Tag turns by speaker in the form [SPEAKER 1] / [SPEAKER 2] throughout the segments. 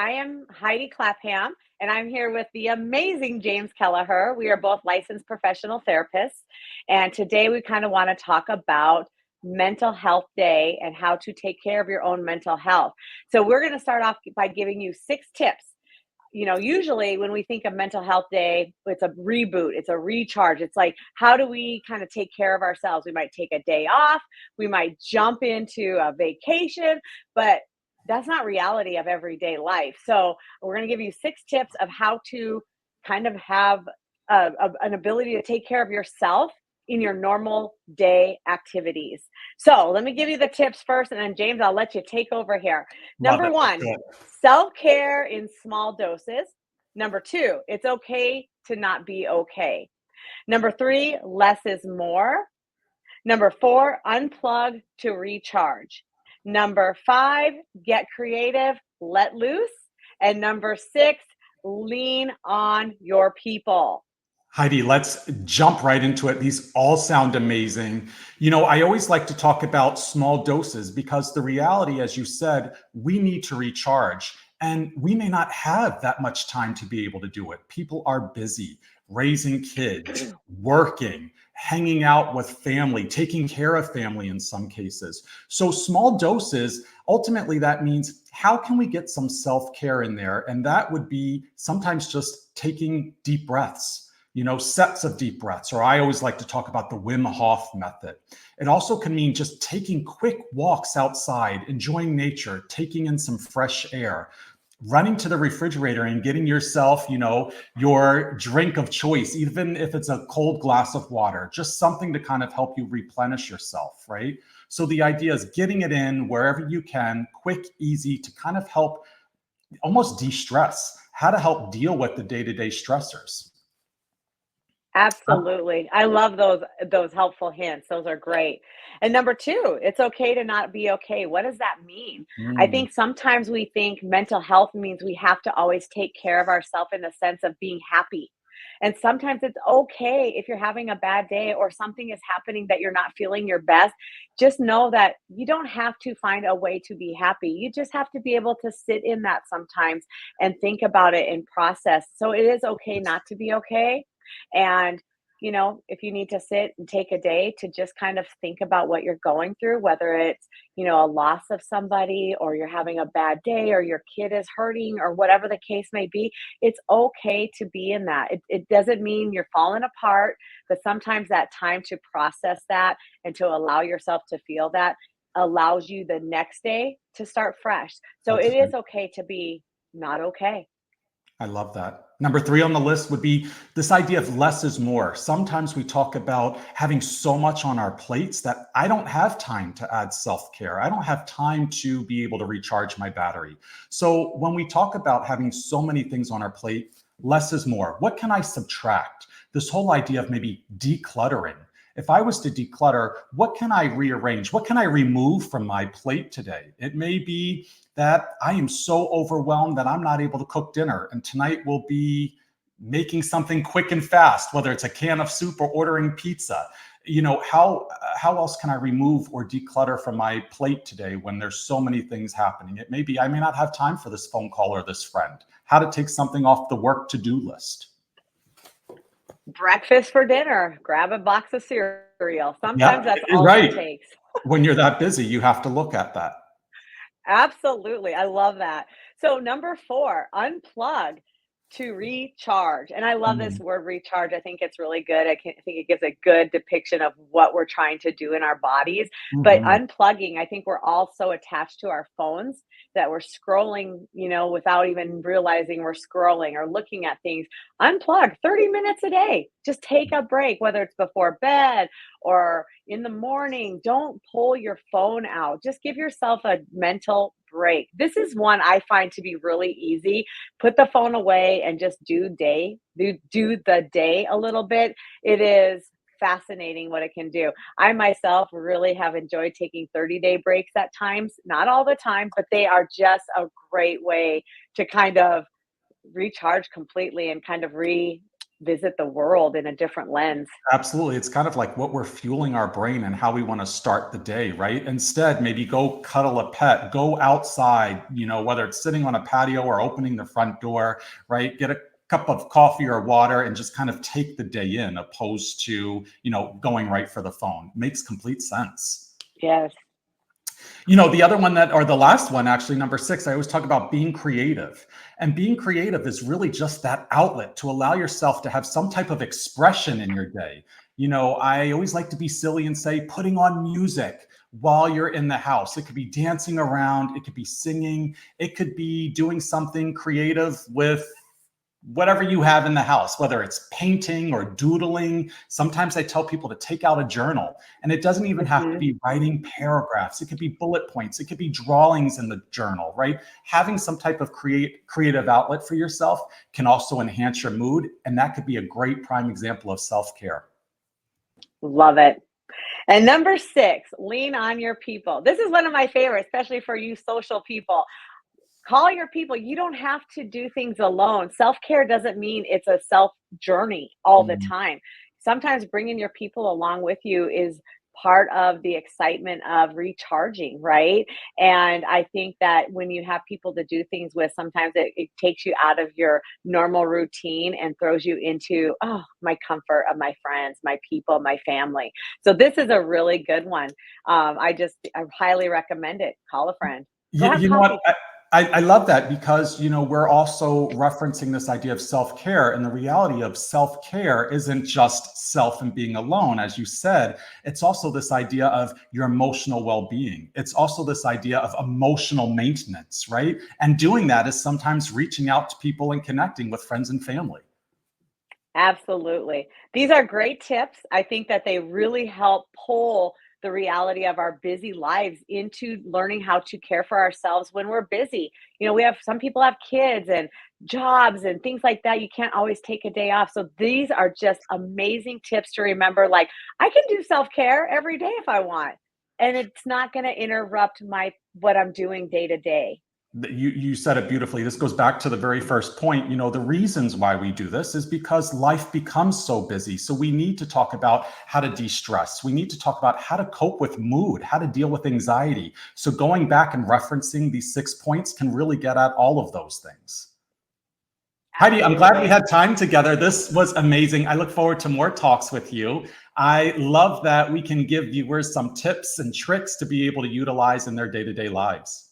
[SPEAKER 1] I am Heidi Clapham, and I'm here with the amazing James Kelleher. We are both licensed professional therapists, and today we kind of want to talk about Mental Health Day and how to take care of your own mental health. So, we're going to start off by giving you 6 tips. Usually when we think of Mental Health Day, it's a reboot, it's a recharge. It's like, how do we kind of take care of ourselves? We might take a day off, we might jump into a vacation, but that's not reality of everyday life. So, we're going to give you 6 tips of how to kind of have an ability to take care of yourself in your normal day activities. So, let me give you the tips first, and then James, I'll let you take over here.
[SPEAKER 2] Love
[SPEAKER 1] Number
[SPEAKER 2] it. Let's
[SPEAKER 1] one,
[SPEAKER 2] do it.
[SPEAKER 1] self-care in small doses. Number two, it's okay to not be okay. Number three, less is more. Number four, unplug to recharge. Number five, get creative, let loose. And number six, lean on your people.
[SPEAKER 2] Heidi, let's jump right into it. These all sound amazing. I always like to talk about small doses because the reality, as you said, we need to recharge and we may not have that much time to be able to do it. People are busy raising kids, working, hanging out with family, taking care of family in some cases. So small doses, ultimately that means how can we get some self-care in there? And that would be sometimes just taking deep breaths, sets of deep breaths, or I always like to talk about the Wim Hof method. It also can mean just taking quick walks outside, enjoying nature, taking in some fresh air, running to the refrigerator and getting yourself, your drink of choice, even if it's a cold glass of water, just something to kind of help you replenish yourself, right? So the idea is getting it in wherever you can, quick, easy, to kind of help almost de-stress, how to help deal with the day-to-day stressors.
[SPEAKER 1] Absolutely. I love those helpful hints. Those are great. And number two, it's okay to not be okay. What does that mean? I
[SPEAKER 2] Mm,
[SPEAKER 1] think sometimes we think mental health means we have to always take care of ourselves in the sense of being happy. And sometimes it's okay if you're having a bad day or something is happening that you're not feeling your best. Just know that you don't have to find a way to be happy. You just have to be able to sit in that sometimes and think about it and process. So it is okay not to be okay. And, if you need to sit and take a day to just kind of think about what you're going through, whether it's, a loss of somebody or you're having a bad day or your kid is hurting or whatever the case may be, it's okay to be in that. It doesn't mean you're falling apart, but sometimes that time to process that and to allow yourself to feel that allows you the next day to start fresh. So
[SPEAKER 2] that's
[SPEAKER 1] it is
[SPEAKER 2] great.
[SPEAKER 1] okay to be not okay.
[SPEAKER 2] I love that. Number three on the list would be this idea of less is more. Sometimes we talk about having so much on our plates that I don't have time to add self-care. I don't have time to be able to recharge my battery. So when we talk about having so many things on our plate, less is more. What can I subtract? This whole idea of maybe decluttering. If I was to declutter, what can I rearrange? What can I remove from my plate today? It may be that I am so overwhelmed that I'm not able to cook dinner. And tonight will be making something quick and fast, whether it's a can of soup or ordering pizza. How else can I remove or declutter from my plate today when there's so many things happening? It may be I may not have time for this phone call or this friend. How to take something off the work to-do list.
[SPEAKER 1] Breakfast for dinner, grab a box of cereal. Sometimes
[SPEAKER 2] Yeah,
[SPEAKER 1] that's all it
[SPEAKER 2] right.
[SPEAKER 1] takes.
[SPEAKER 2] When you're that busy, you have to look at that.
[SPEAKER 1] Absolutely. I love that. So, number four, unplug to recharge. And I love this
[SPEAKER 2] Mm,
[SPEAKER 1] word recharge. I think it's really good. I think it gives a good depiction of what we're trying to do in our bodies. But
[SPEAKER 2] mhm.
[SPEAKER 1] unplugging, I think we're all so attached to our phones that we're scrolling, without even realizing we're scrolling or looking at things. Unplug 30 minutes a day. Just take a break, whether it's before bed or in the morning. Don't pull your phone out. Just give yourself a mental break. This is one I find to be really easy. Put the phone away and just do the day a little bit. It is fascinating what it can do. I myself really have enjoyed taking 30-day breaks at times, not all the time, but they are just a great way to kind of recharge completely and kind of visit the world in a different lens.
[SPEAKER 2] Absolutely. It's kind of like what we're fueling our brain and how we want to start the day, right? Instead, maybe go cuddle a pet, go outside, whether it's sitting on a patio or opening the front door, right? Get a cup of coffee or water and just kind of take the day in, opposed to, going right for the phone. Makes complete sense.
[SPEAKER 1] Yes.
[SPEAKER 2] The other one or the last one, actually, number 6, I always talk about being creative. And being creative is really just that outlet to allow yourself to have some type of expression in your day. I always like to be silly and say putting on music while you're in the house. It could be dancing around, it could be singing, it could be doing something creative with whatever you have in the house, whether it's painting or doodling. Sometimes I tell people to take out a journal, and it doesn't even have to
[SPEAKER 1] Mhm.
[SPEAKER 2] be writing paragraphs. It could be bullet points. It could be drawings in the journal, right? Having some type of creative outlet for yourself can also enhance your mood. And that could be a great prime example of self-care.
[SPEAKER 1] Love it. And number 6, lean on your people. This is one of my favorites, especially for you social people. Call your people. You don't have to do things alone. Self-care doesn't mean it's a self journey all the
[SPEAKER 2] Mm.
[SPEAKER 1] time. Sometimes bringing your people along with you is part of the excitement of recharging, right? And I think that when you have people to do things with, sometimes it takes you out of your normal routine and throws you into, oh, my comfort of my friends, my people, my family. So this is a really good one. I highly recommend it. Call a friend. Go
[SPEAKER 2] You,
[SPEAKER 1] have
[SPEAKER 2] you know what?
[SPEAKER 1] coffee.
[SPEAKER 2] I love that because, we're also referencing this idea of self-care, and the reality of self-care isn't just self and being alone. As you said, it's also this idea of your emotional well-being. It's also this idea of emotional maintenance, right? And doing that is sometimes reaching out to people and connecting with friends and family.
[SPEAKER 1] Absolutely. These are great tips. I think that they really help pull the reality of our busy lives into learning how to care for ourselves when we're busy. We have some people have kids and jobs and things like that. You can't always take a day off. So these are just amazing tips to remember, like I can do self-care every day if I want. And it's not going to interrupt my what I'm doing day to day.
[SPEAKER 2] You said it beautifully. This goes back to the very first point. The reasons why we do this is because life becomes so busy. So we need to talk about how to de-stress. We need to talk about how to cope with mood, how to deal with anxiety. So going back and referencing these 6 points can really get at all of those things. Heidi, I'm glad we
[SPEAKER 1] Absolutely.
[SPEAKER 2] had time together. This was amazing. I look forward to more talks with you. I love that we can give viewers some tips and tricks to be able to utilize in their day-to-day lives.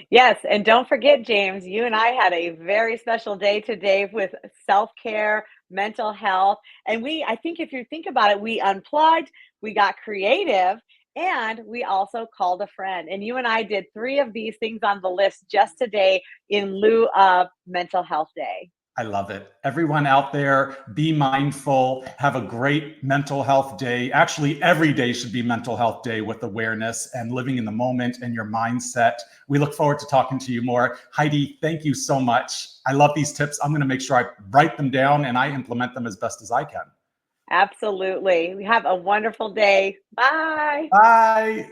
[SPEAKER 1] Yes, and don't forget, James, you and I had a very special day today with self-care, mental health, and I think if you think about it, we unplugged, we got creative, and we also called a friend. And you and I did 3 of these things on the list just today in lieu of Mental Health Day.
[SPEAKER 2] I love it. Everyone out there, be mindful, have a great mental health day. Actually, every day should be mental health day with awareness and living in the moment and your mindset. We look forward to talking to you more. Heidi, thank you so much. I love these tips. I'm going to make sure I write them down and I implement them as best as I can.
[SPEAKER 1] Absolutely. Have a wonderful day. Bye.
[SPEAKER 2] Bye.